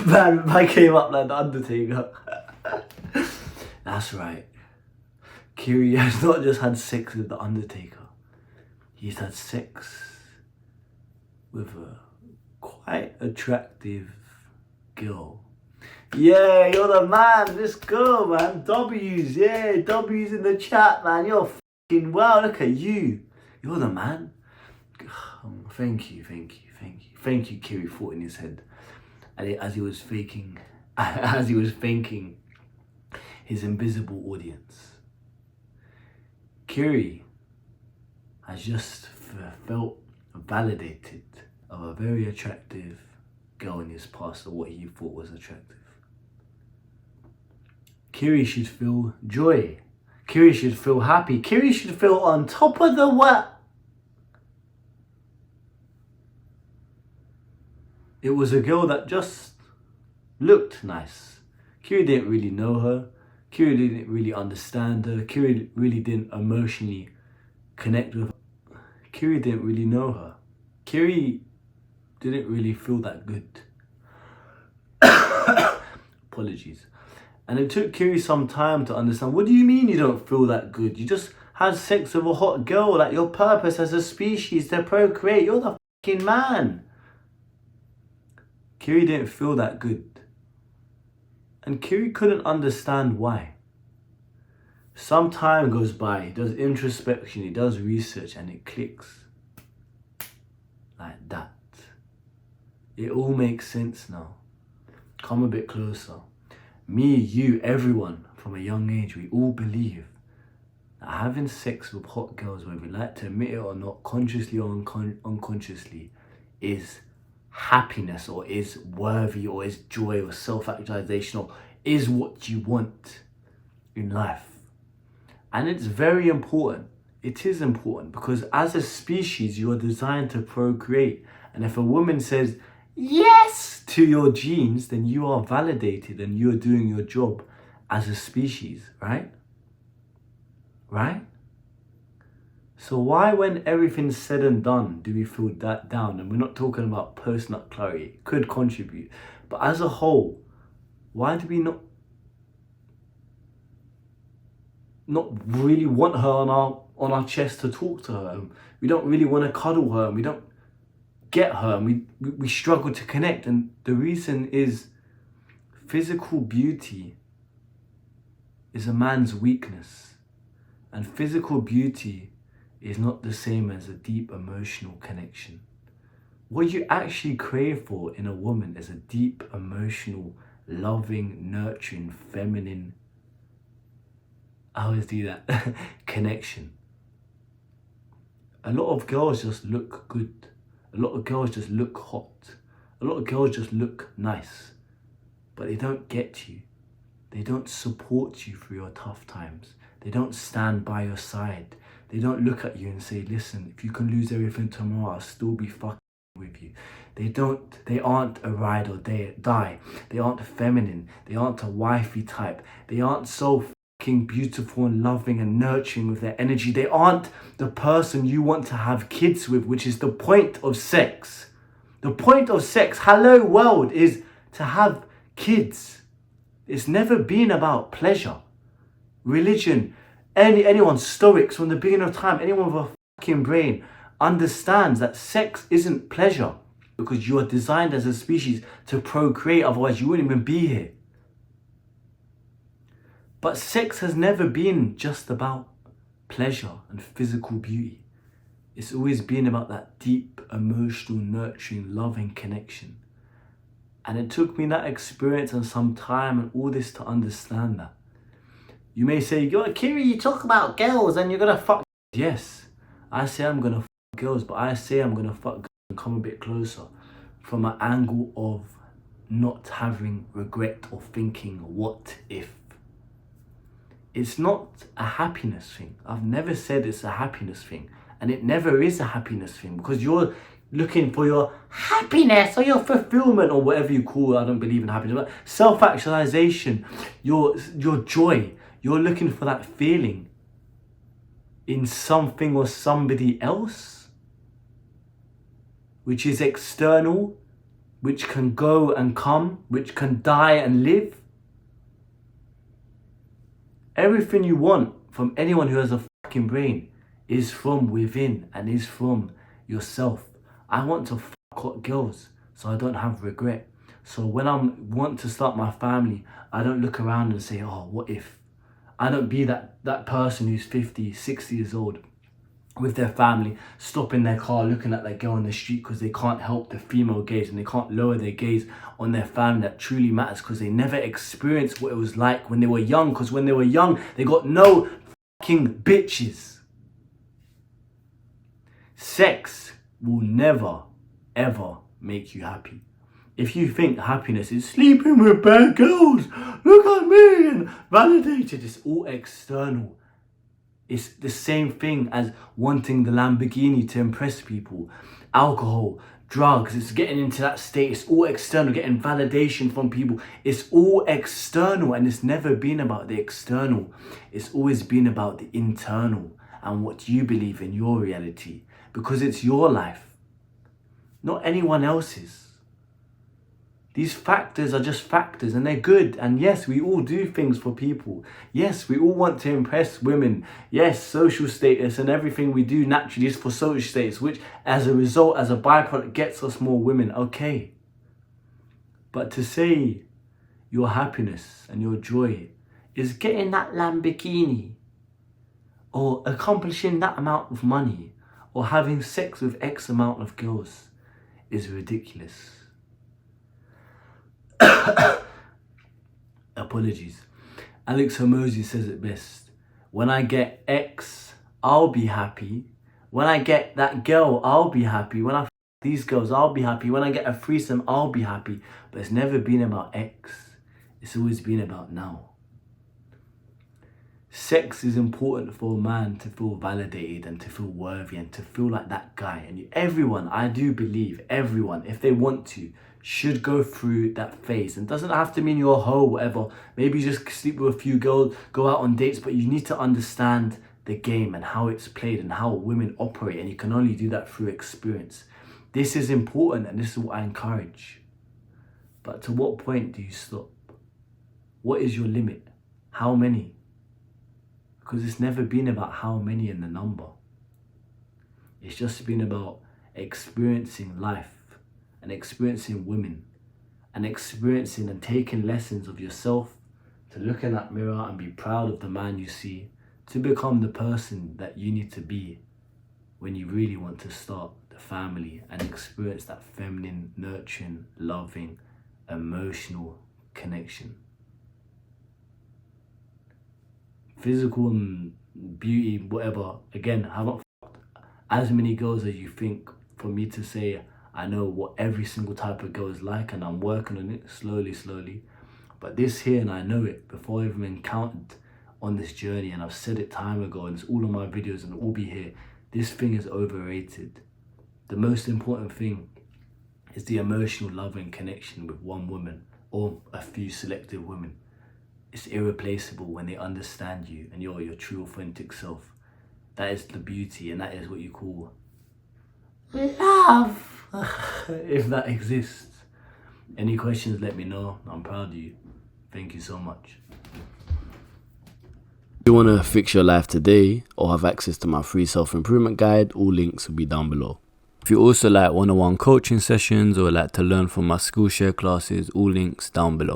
Man came up like the Undertaker. That's right. Kiri has not just had sex with the Undertaker. He's had sex with a quite attractive girl. Yeah, you're the man. Let's go, man. W's, yeah, W's in the chat, man. You're fucking wow. Look at you. You're the man. Thank you, Kiri. Thought in his head, and as he was thanking his invisible audience. Kiri has just felt validated of a very attractive girl in his past, or what he thought was attractive. Kiri should feel joy. Kiri should feel happy. Kiri should feel on top of the world. It was a girl that just looked nice. Kiri didn't really know her. Kiri didn't really understand her. Kiri really didn't emotionally connect with her. Kiri didn't really know her. Kiri didn't really feel that good. Apologies. And it took Kiri some time to understand, what do you mean you don't feel that good? You just had sex with a hot girl. Like, your purpose as a species to procreate. You're the fucking man. Kiri didn't feel that good. And Kiri couldn't understand why. Some time goes by, he does introspection, he does research, and it clicks. Like that. It all makes sense now. Come a bit closer. Me, you, everyone, from a young age, we all believe that having sex with hot girls, whether we like to admit it or not, consciously or unconsciously, is happiness, or is worthy, or is joy, or self-actualization, or is what you want in life. And it's very important. It is important because as a species, you are designed to procreate. And if a woman says yes to your genes, then you are validated and you are doing your job as a species, right? Right? So why, when everything's said and done, do we feel that down? And we're not talking about post-nut clarity. It could contribute. But as a whole, why do we not really want her on our chest to talk to her? We don't really want to cuddle her, and we don't get her, and we struggle to connect. And the reason is physical beauty is a man's weakness, and physical beauty is not the same as a deep emotional connection. What you actually crave for in a woman is a deep emotional, loving, nurturing, feminine, I always do that, connection. A lot of girls just look good. A lot of girls just look hot. A lot of girls just look nice. But they don't get you. They don't support you through your tough times. They don't stand by your side. They don't look at you and say, listen, if you can lose everything tomorrow, I'll still be fucking with you. They aren't a ride or die. They aren't feminine. They aren't a wifey type. They aren't so fucking beautiful and loving and nurturing with their energy. They aren't the person you want to have kids with, which is the point of sex. The point of sex, hello world, is to have kids. It's never been about pleasure. Religion, anyone, Stoics, from the beginning of time, anyone with a fucking brain understands that sex isn't pleasure, because you are designed as a species to procreate, otherwise you wouldn't even be here. But sex has never been just about pleasure and physical beauty. It's always been about that deep, emotional, nurturing, loving connection. And it took me that experience and some time and all this to understand that. You may say, Kiri, you talk about girls and you're gonna fuck. Yes, I say I'm gonna fuck girls, but I say I'm gonna fuck girls and come a bit closer from an angle of not having regret or thinking, what if? It's not a happiness thing. I've never said it's a happiness thing. And it never is a happiness thing, because you're looking for your happiness or your fulfillment or whatever you call it. I don't believe in happiness, but self-actualization, your joy. You're looking for that feeling in something or somebody else, which is external which can go and come, which can die and live. Everything you want from anyone who has a fucking brain is from within and is from yourself. I want to fuck hot girls so I don't have regret. So when I want to start my family, I don't look around and say, oh, what if? I don't be that person who's 50, 60 years old with their family, stopping their car, looking at that girl on the street because they can't help the female gaze and they can't lower their gaze on their family that truly matters because they never experienced what it was like when they were young, because when they were young, they got no fucking bitches. Sex will never, ever make you happy. If you think happiness is sleeping with bad girls, look at me, and validated, it's all external. It's the same thing as wanting the Lamborghini to impress people. Alcohol, drugs, it's getting into that state. It's all external, getting validation from people. It's all external, and it's never been about the external. It's always been about the internal and what you believe in your reality, because it's your life, not anyone else's. These factors are just factors, and they're good. And yes, we all do things for people. Yes, we all want to impress women. Yes, social status and everything we do naturally is for social status, which as a result, as a byproduct, gets us more women. Okay. But to say your happiness and your joy is getting that Lamborghini, or accomplishing that amount of money, or having sex with X amount of girls, is ridiculous. Apologies. Alex Hormozy says it best. When I get X, I'll be happy. When I get that girl, I'll be happy. When I f these girls, I'll be happy. When I get a threesome, I'll be happy. But it's never been about X. It's always been about now. Sex is important for a man to feel validated and to feel worthy and to feel like that guy. And everyone, I do believe, everyone, if they want to, should go through that phase. And doesn't have to mean you're a hoe or whatever. Maybe you just sleep with a few girls, go out on dates, but you need to understand the game and how it's played and how women operate. And you can only do that through experience. This is important, and this is what I encourage. But to what point do you stop? What is your limit? How many? Because it's never been about how many and the number. It's just been about experiencing life and experiencing women and experiencing and taking lessons of yourself, to look in that mirror and be proud of the man you see, to become the person that you need to be when you really want to start the family and experience that feminine, nurturing, loving, emotional connection. Physical and beauty, whatever, again, I haven't fucked as many girls as you think for me to say I know what every single type of girl is like, and I'm working on it slowly. But this here, and I know it before I've even encountered on this journey, and I've said it time ago, and it's all on my videos and it will be here. This thing is overrated. The most important thing is the emotional love and connection with one woman or a few selective women. It's irreplaceable when they understand you and you're your true authentic self. That is the beauty, and that is what you call love. If that exists. Any questions, let me know. I'm proud of you. Thank you so much. If you want to fix your life today or have access to my free self-improvement guide, all links will be down below. If you also like one-on-one coaching sessions or like to learn from my Skool share classes, all links down below.